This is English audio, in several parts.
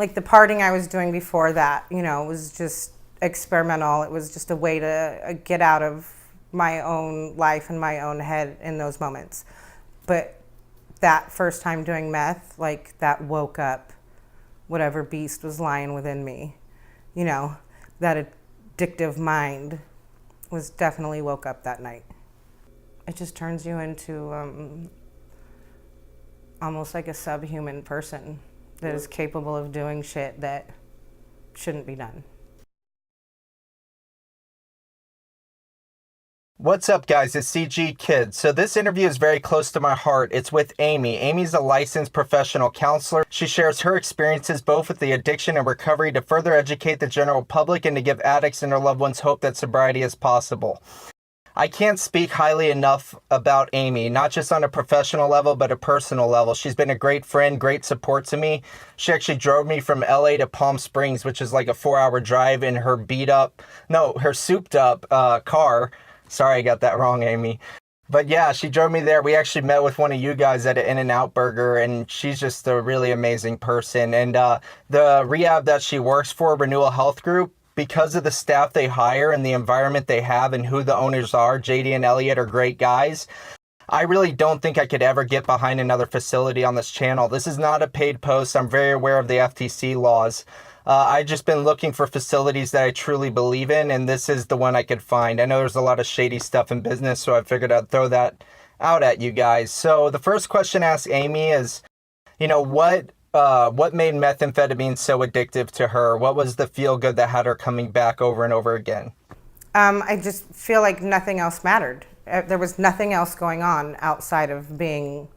Like the partying I was doing before that, you know, was just experimental. It was just a way to get out of my own life and my own head in those moments. But that first time doing meth, like that woke up whatever beast was lying within me. You know, that addictive mind was definitely woke up that night. It just turns you into almost like a subhuman person that is capable of doing shit that shouldn't be done. What's up, guys? It's CG Kid. So this interview is very close to my heart. It's with Amy. Amy's a licensed professional counselor. She shares her experiences both with the addiction and recovery to further educate the general public and to give addicts and their loved ones hope that sobriety is possible. I can't speak highly enough about Amy, not just on a professional level, but a personal level. She's been a great friend, great support to me. She actually drove me from LA to Palm Springs, which is like a 4-hour drive in her her souped up car. Sorry, I got that wrong, Amy. But yeah, she drove me there. We actually met with one of you guys at an In-N-Out Burger, and she's just a really amazing person. And the rehab that she works for, Renewal Health Group, because of the staff they hire and the environment they have and who the owners are, JD and Elliot are great guys. I really don't think I could ever get behind another facility on this channel. This is not a paid post. I'm very aware of the FTC laws. I've just been looking for facilities that I truly believe in, and this is the one I could find. I know there's a lot of shady stuff in business, so I figured I'd throw that out at you guys. So the first question I asked Amy is, you know, what made methamphetamine so addictive to her? What was the feel-good that had her coming back over and over again? I just feel like nothing else mattered. There was nothing else going on outside of being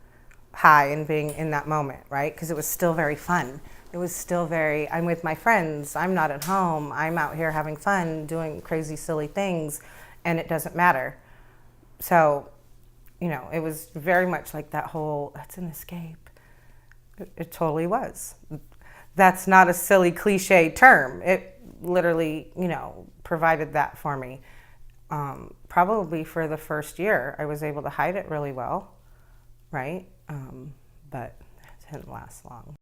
high and being in that moment, right? Because it was still very fun. It was still I'm with my friends, I'm not at home, I'm out here having fun, doing crazy, silly things, and it doesn't matter. So, you know, it was very much like that whole, that's an escape. It totally was. That's not a silly cliche term. It literally, you know, provided that for me. Probably for the first year, I was able to hide it really well, right? But it didn't last long.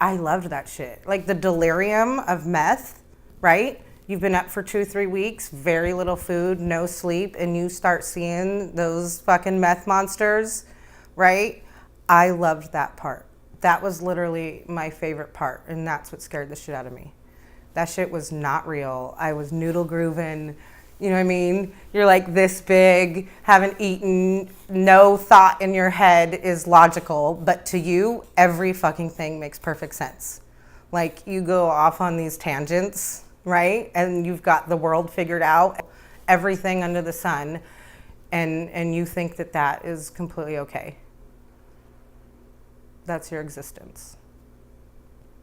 I loved that shit. Like the delirium of meth, right? You've been up for 2-3 weeks, very little food, no sleep, and you start seeing those fucking meth monsters, right? I loved that part. That was literally my favorite part, and that's what scared the shit out of me. That shit was not real. I was noodle grooving. You know what I mean? You're like this big, haven't eaten, no thought in your head is logical, but to you, every fucking thing makes perfect sense. Like you go off on these tangents, right? And you've got the world figured out, everything under the sun, and you think that that is completely okay. That's your existence.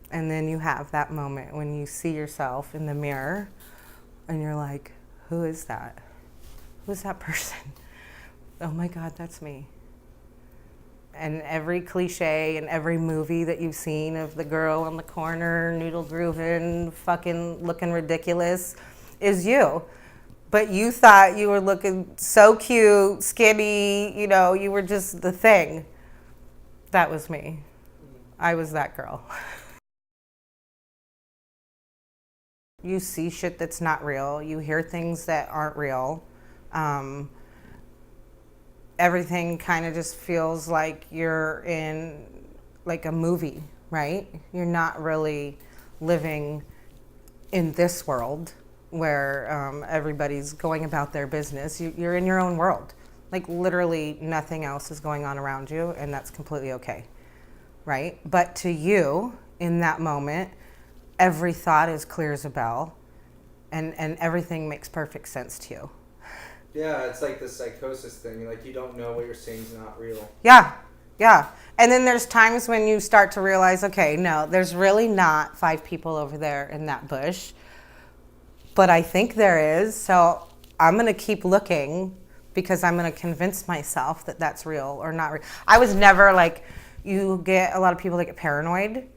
And then you have that moment when you see yourself in the mirror and you're like, who is that? Who's that person? Oh my God, that's me. And every cliche and every movie that you've seen of the girl on the corner, noodle grooving, fucking looking ridiculous, is you. But you thought you were looking so cute, skinny, you know, you were just the thing. That was me. I was that girl. You see shit that's not real. You hear things that aren't real. Everything kind of just feels like you're in like a movie, right? You're not really living in this world where everybody's going about their business. You're in your own world. Like literally nothing else is going on around you, and that's completely okay, right? But to you, in that moment, every thought is clear as a bell, and everything makes perfect sense to you. Yeah, it's like the psychosis thing. Like you don't know what you're seeing is not real. Yeah. And then there's times when you start to realize, okay, no, there's really not 5 people over there in that bush, but I think there is. So I'm going to keep looking because I'm going to convince myself that that's real or not real. I was never like, you get a lot of people that get paranoid,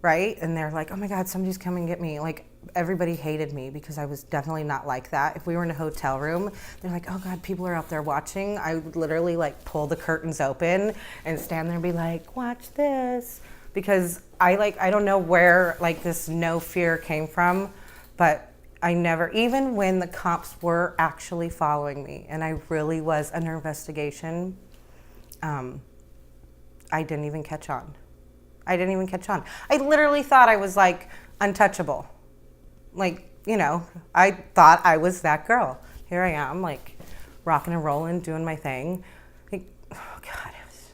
right? And they're like, oh my God, somebody's coming to get me. Like everybody hated me because I was definitely not like that. If we were in a hotel room, they're like, oh God, people are out there watching. I would literally like pull the curtains open and stand there and be like, watch this. because I don't know where like this no fear came from, but I never, even when the cops were actually following me and I really was under investigation, I didn't even catch on. I didn't even catch on. I literally thought I was like untouchable. Like, you know, I thought I was that girl. Here I am, like rocking and rolling, doing my thing. Like, oh God, it was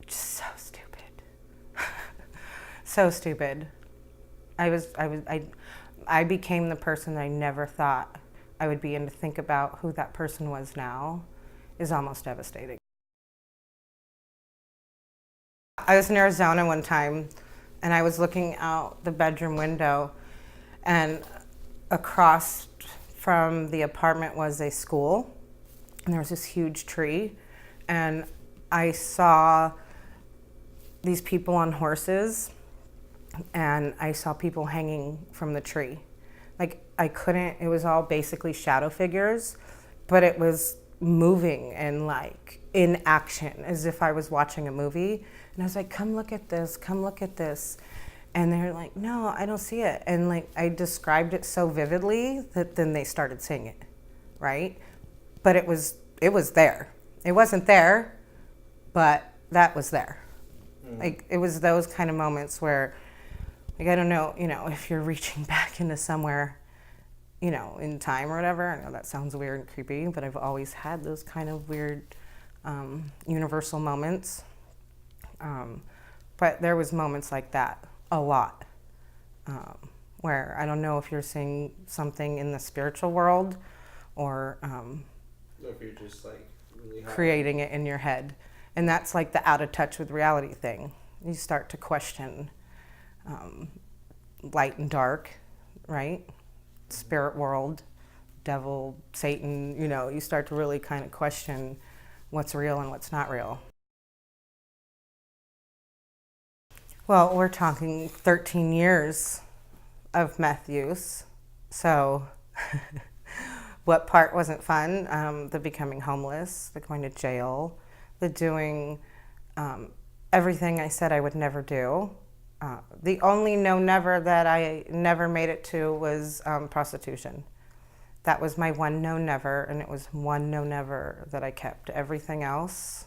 just so stupid. So stupid. I became the person that I never thought I would be, and to think about who that person was now is almost devastating. I was in Arizona one time and I was looking out the bedroom window, and across from the apartment was a school, and there was this huge tree, and I saw these people on horses, and I saw people hanging from the tree. Like I couldn't, it was all basically shadow figures, but it was moving and like in action as if I was watching a movie. And I was like, come look at this, come look at this. And they're like, no, I don't see it. And like I described it so vividly that then they started seeing it, right? But it was there. It wasn't there, but that was there. Like it was those kind of moments where, like, I don't know, you know, if you're reaching back into somewhere, you know, in time or whatever. I know that sounds weird and creepy, but I've always had those kind of weird universal moments. But there was moments like that a lot, where I don't know if you're seeing something in the spiritual world or if you're just like really high. Creating it in your head. And that's like the out of touch with reality thing. You start to question light and dark, right? Spirit world, devil, Satan, you know, you start to really kind of question what's real and what's not real. Well, we're talking 13 years of meth use. So what part wasn't fun? The becoming homeless, the going to jail, the doing everything I said I would never do. The only no never that I never made it to was prostitution. That was my one no never, and it was one no never that I kept. Everything else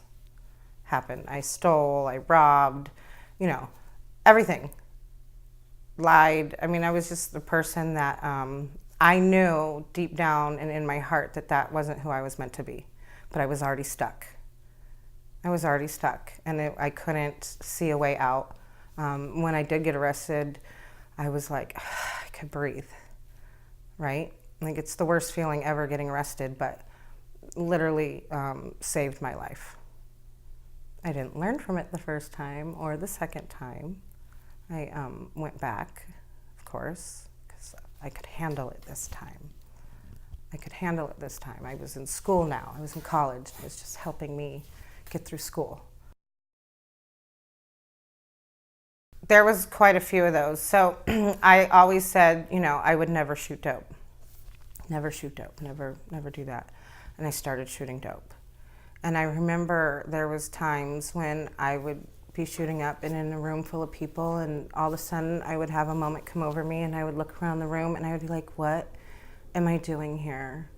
happened. I stole, I robbed, you know, everything. Lied. I mean, I was just the person that I knew deep down and in my heart that that wasn't who I was meant to be. But I was already stuck. I was already stuck, and I couldn't see a way out. When I did get arrested, I was like, I could breathe, right? Like it's the worst feeling ever getting arrested, but literally saved my life. I didn't learn from it the first time or the second time. I went back, of course, because I could handle it this time. I could handle it this time. I was in school now. I was in college. It was just helping me get through school. There was quite a few of those. So I always said, you know, I would never shoot dope. Never shoot dope, never do that. And I started shooting dope. And I remember there was times when I would be shooting up and in a room full of people, and all of a sudden I would have a moment come over me and I would look around the room and I would be like, what am I doing here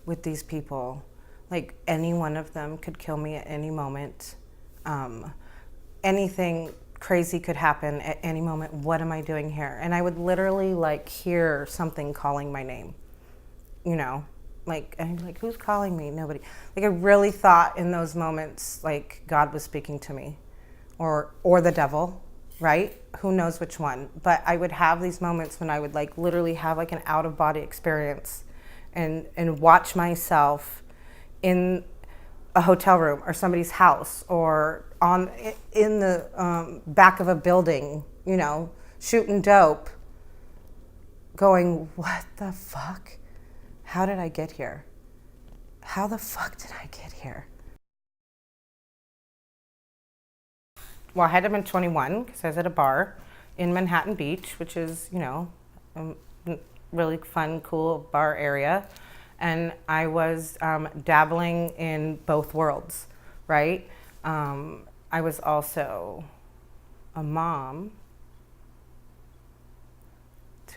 with these people? Like any one of them could kill me at any moment. Anything crazy could happen at any moment. What am I doing here? And I would literally like hear something calling my name, you know, like, and I'd be like, who's calling me? Nobody. Like I really thought in those moments, like God was speaking to me, or the devil, right? Who knows which one? But I would have these moments when I would like literally have like an out of body experience and watch myself in a hotel room or somebody's house or in the back of a building, you know, shooting dope, going, what the fuck? How did I get here? How the fuck did I get here? Well, I had to have been 21 because I was at a bar in Manhattan Beach, which is, you know, a really fun, cool bar area. And I was dabbling in both worlds, right? I was also a mom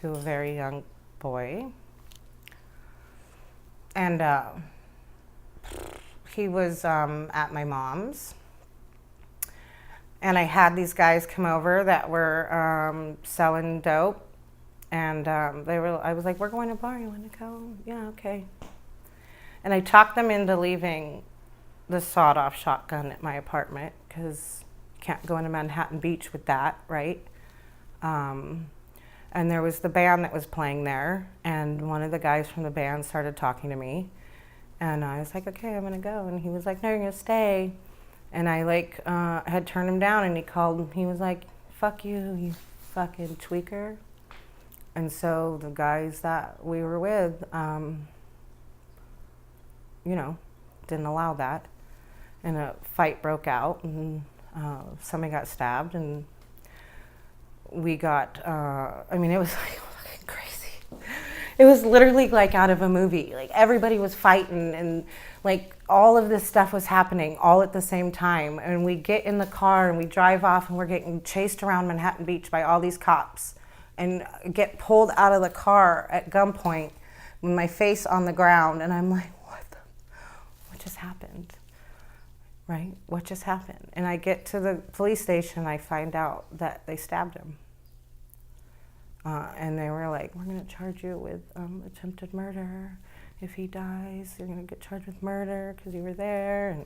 to a very young boy. And he was at my mom's. And I had these guys come over that were selling dope. And I was like, we're going to a bar, you want to go? Yeah, okay. And I talked them into leaving the sawed-off shotgun at my apartment, because you can't go into Manhattan Beach with that, right? And there was the band that was playing there, and one of the guys from the band started talking to me. And I was like, okay, I'm gonna go. And he was like, no, you're gonna stay. And I had turned him down, and he was like, fuck you, you fucking tweaker. And so the guys that we were with, didn't allow that. And a fight broke out, and somebody got stabbed, and we got, it was like fucking crazy. It was literally like out of a movie. Like everybody was fighting, and like all of this stuff was happening all at the same time. And we get in the car and we drive off, and we're getting chased around Manhattan Beach by all these cops, and get pulled out of the car at gunpoint with my face on the ground. And I'm like, what just happened? Right? What just happened? And I get to the police station, I find out that they stabbed him. And they were like, we're going to charge you with attempted murder. If he dies, you're going to get charged with murder because you were there. And,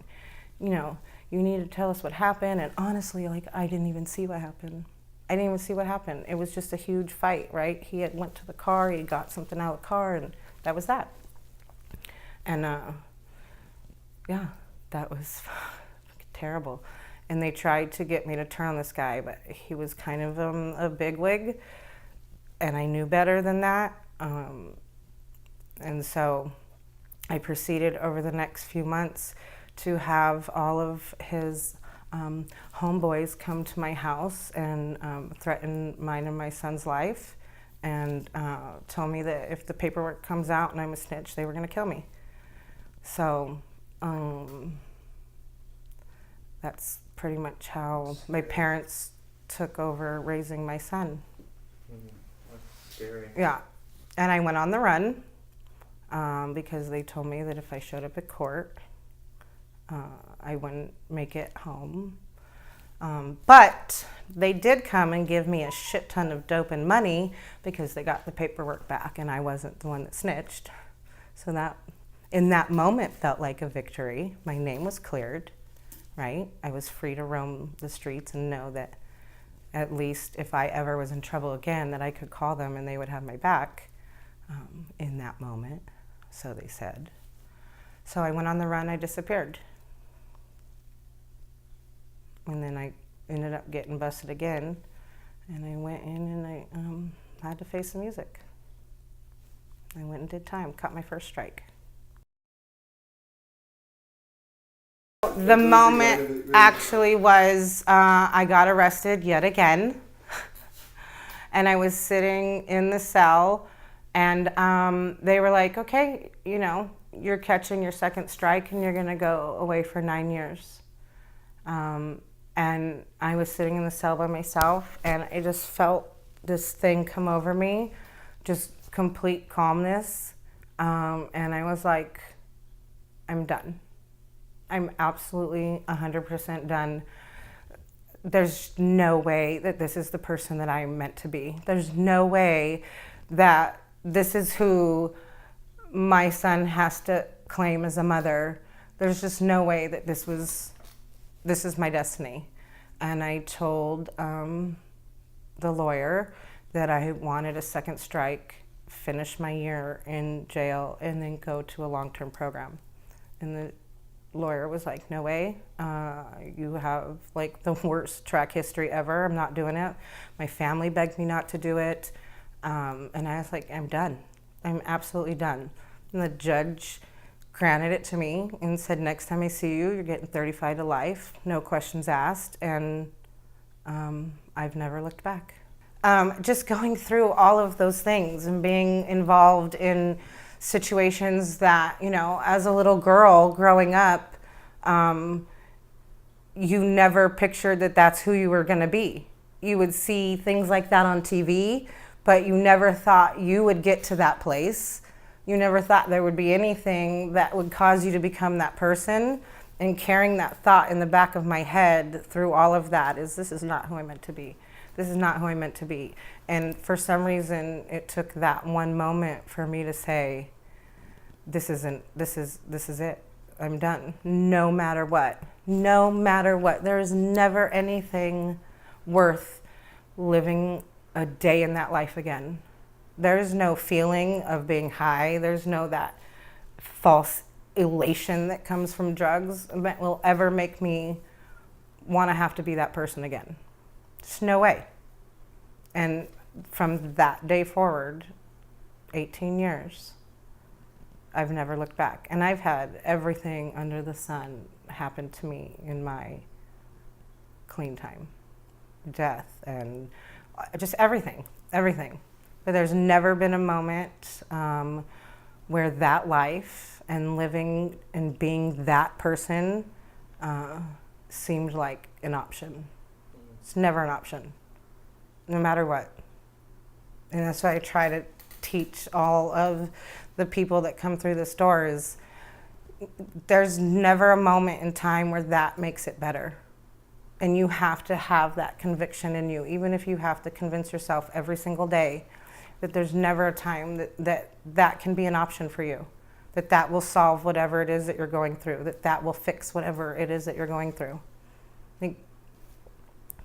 you need to tell us what happened. And honestly, I didn't even see what happened. It was just a huge fight, right? He had went to the car, he got something out of the car, and that was that. And that was terrible. And they tried to get me to turn on this guy, but he was kind of a bigwig, and I knew better than that. And so I proceeded over the next few months to have all of his homeboys come to my house and threaten mine and my son's life, and tell me that if the paperwork comes out and I'm a snitch, they were going to kill me. So that's pretty much how my parents took over raising my son. That's scary. Yeah, and I went on the run because they told me that if I showed up at court, I wouldn't make it home. But they did come and give me a shit ton of dope and money because they got the paperwork back, and I wasn't the one that snitched. So that, in that moment, felt like a victory. My name was cleared, right? I was free to roam the streets and know that at least if I ever was in trouble again, that I could call them and they would have my back in that moment, so they said. So I went on the run, I disappeared. And then I ended up getting busted again, and I went in and I had to face the music. I went and did time, caught my first strike. The moment actually was I got arrested yet again, and I was sitting in the cell, and they were like, okay, you're catching your second strike and you're gonna go away for 9 years. And I was sitting in the cell by myself, and I just felt this thing come over me, just complete calmness. And I was like, I'm done. I'm absolutely 100% done. There's no way that this is the person that I'm meant to be. There's no way that this is who my son has to claim as a mother. There's just no way that this is my destiny. And I told the lawyer that I wanted a second strike, finish my year in jail, and then go to a long-term program. And the lawyer was like, no way, you have like the worst track history ever, I'm not doing it. My family begged me not to do it. And I was like, I'm done. I'm absolutely done. And the judge granted it to me and said, next time I see you, you're getting 35 to life, no questions asked. And I've never looked back. Just going through all of those things and being involved in situations that, as a little girl growing up, you never pictured that that's who you were going to be, you would see things like that on TV, but you never thought you would get to that place. You never thought there would be anything that would cause you to become that person. And carrying that thought in the back of my head through all of that is, this is not who I'm meant to be. This is not who I'm meant to be. And for some reason, it took that one moment for me to say, this is it. I'm done. No matter what. No matter what. There is never anything worth living a day in that life again. There is no feeling of being high. There's no that false elation that comes from drugs that will ever make me want to have to be that person again. Just no way. And from that day forward, 18 years, I've never looked back. And I've had everything under the sun happen to me in my clean time. Death and just everything. But there's never been a moment where that life and living and being that person seemed like an option. It's never an option, no matter what. And that's why I try to teach all of the people that come through this door is there's never a moment in time where that makes it better. And you have to have that conviction in you, even if you have to convince yourself every single day that there's never a time that can be an option for you, that will solve whatever it is that you're going through, that will fix whatever it is that you're going through. I think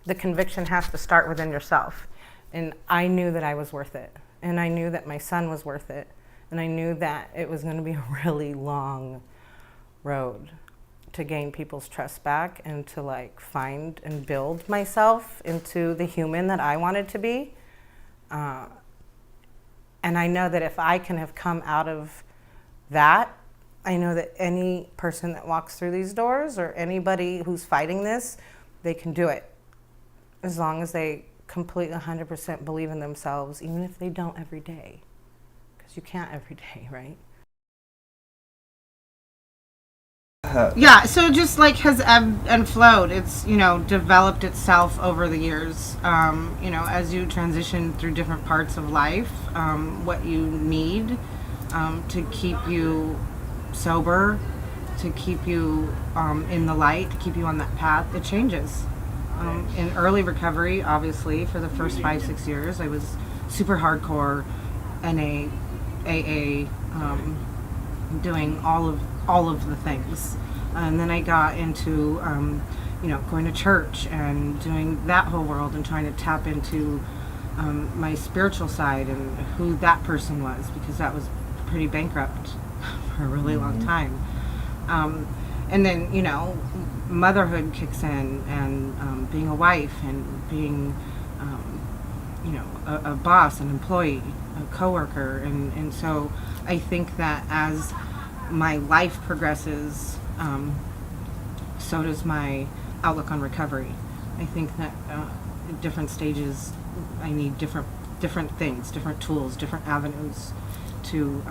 the conviction has to start within yourself. And I knew that I was worth it. And I knew that my son was worth it. And I knew that it was going to be a really long road to gain people's trust back and to like find and build myself into the human that I wanted to be. And I know that if I can have come out of that, I know that any person that walks through these doors or anybody who's fighting this, they can do it. As long as they completely 100% believe in themselves, even if they don't every day. Because you can't every day, right? Yeah, so just like has ebbed and flowed. It's, developed itself over the years. As you transition through different parts of life, what you need to keep you sober, to keep you in the light, to keep you on that path, it changes. In early recovery, obviously, for the first 5-6 years, I was super hardcore NA, AA, doing all of the things. And then I got into, going to church and doing that whole world and trying to tap into my spiritual side and who that person was, because that was pretty bankrupt for a really long time. And then, motherhood kicks in and being a wife and being, a boss, an employee, a coworker. And so I think that as my life progresses, so does my outlook on recovery. I think that at different stages, I need different things, different tools, different avenues to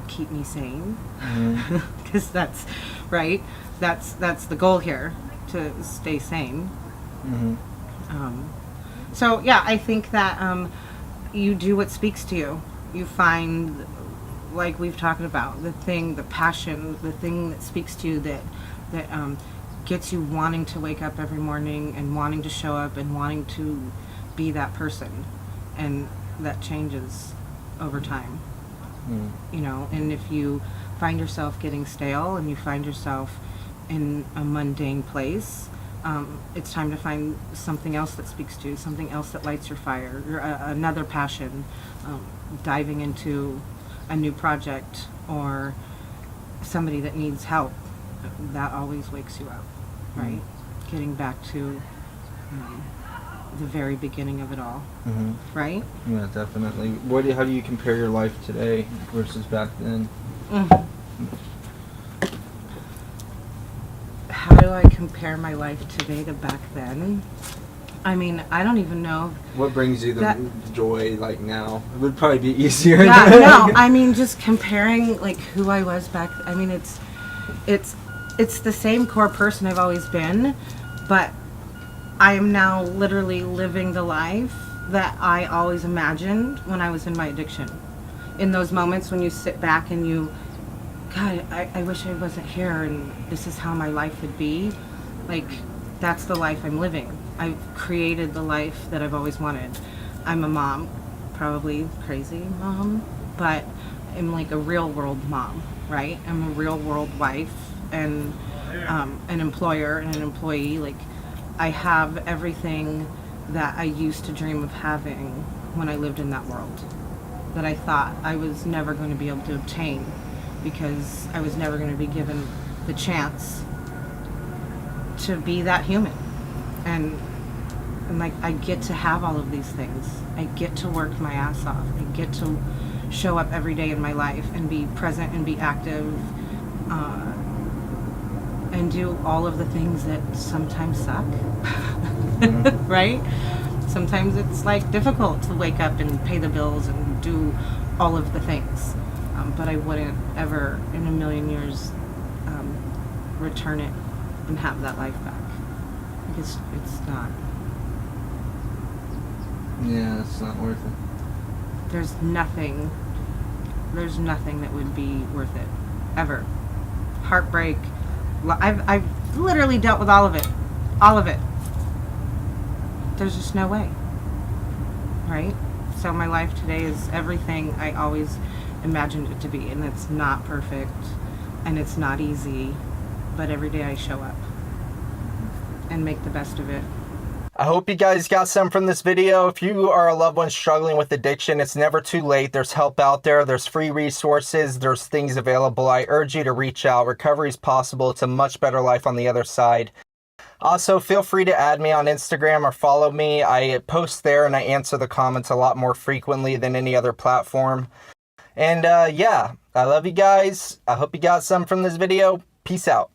keep me sane. Because that's right. That's the goal here, to stay sane. So yeah, I think that you do what speaks to you. You find, like we've talked about, the passion, the thing that speaks to you that gets you wanting to wake up every morning and wanting to show up and wanting to be that person. And that changes over time. And if you find yourself getting stale and you find yourself in a mundane place, it's time to find something else that speaks to you, something else that lights your fire, another passion, diving into a new project or somebody that needs help. That always wakes you up, right? Getting back to the very beginning of it all, right? Yeah, definitely. How do you compare your life today versus back then? How do I compare my life today to back then? I mean, I don't even know. What brings you the joy, like, now? It would probably be easier. Yeah, no, I mean, just comparing, like, who I was back, I mean, it's the same core person I've always been, but I am now literally living the life that I always imagined when I was in my addiction. In those moments when you sit back and you, God, I wish I wasn't here and this is how my life would be. Like, that's the life I'm living. I've created the life that I've always wanted. I'm a mom, probably crazy mom, but I'm like a real world mom, right? I'm a real world wife and an employer and an employee. Like, I have everything that I used to dream of having when I lived in that world, that I thought I was never going to be able to obtain because I was never going to be given the chance to be that human. And like, I get to have all of these things. I get to work my ass off. I get to show up every day in my life and be present and be active, and do all of the things that sometimes suck. Right? Sometimes it's like difficult to wake up and pay the bills and do all of the things. But I wouldn't ever in a million years return it and have that life back. Like, it's not. Yeah, it's not worth it. There's nothing that would be worth it, ever. Heartbreak. I've literally dealt with all of it. There's just no way, right? So my life today is everything I always imagined it to be, and it's not perfect, and it's not easy, but every day I show up and make the best of it. I hope you guys got some from this video. If you are a loved one struggling with addiction, it's never too late. There's help out there. There's free resources. There's things available. I urge you to reach out. Recovery is possible. It's a much better life on the other side. Also, feel free to add me on Instagram or follow me. I post there and I answer the comments a lot more frequently than any other platform. And yeah, I love you guys. I hope you got some from this video. Peace out.